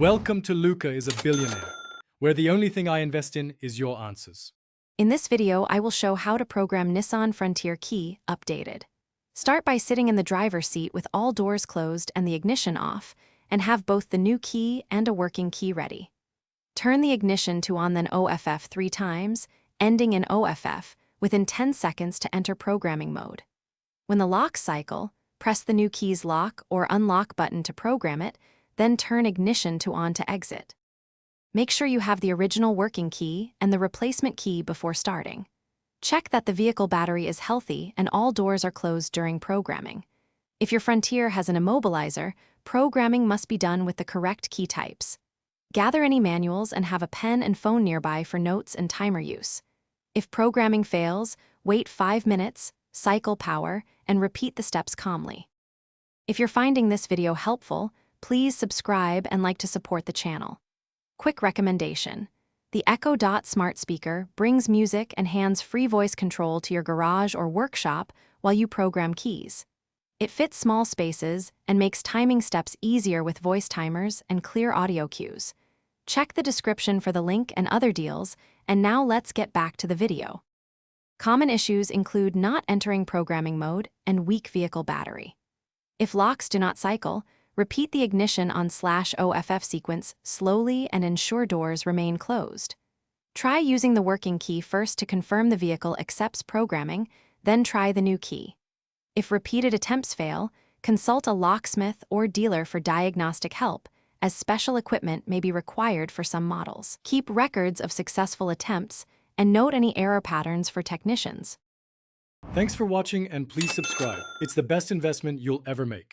Welcome to Luca is a Billionaire, where the only thing I invest in is your answers. In this video, I will show how to program Nissan Frontier key updated. Start by sitting in the driver's seat with all doors closed and the ignition off, and have both the new key and a working key ready. Turn the ignition to on then OFF 3 times, ending in OFF, within 10 seconds to enter programming mode. When the locks cycle, press the new key's lock or unlock button to program it, then turn ignition to on to exit. Make sure you have the original working key and the replacement key before starting. Check that the vehicle battery is healthy and all doors are closed during programming. If your Frontier has an immobilizer, programming must be done with the correct key types. Gather any manuals and have a pen and phone nearby for notes and timer use. If programming fails, wait 5 minutes, cycle power, and repeat the steps calmly. If you're finding this video helpful, please subscribe and like to support the channel. Quick recommendation: the Echo Dot smart speaker brings music and hands-free voice control to your garage or workshop while you program keys. It fits small spaces and makes timing steps easier with voice timers and clear audio cues. Check the description for the link and other deals, and now let's get back to the video. Common issues include not entering programming mode and weak vehicle battery. If locks do not cycle, repeat the ignition on /OFF sequence slowly and ensure doors remain closed. Try using the working key first to confirm the vehicle accepts programming, then try the new key. If repeated attempts fail, consult a locksmith or dealer for diagnostic help, as special equipment may be required for some models. Keep records of successful attempts and note any error patterns for technicians. Thanks for watching and please subscribe. It's the best investment you'll ever make.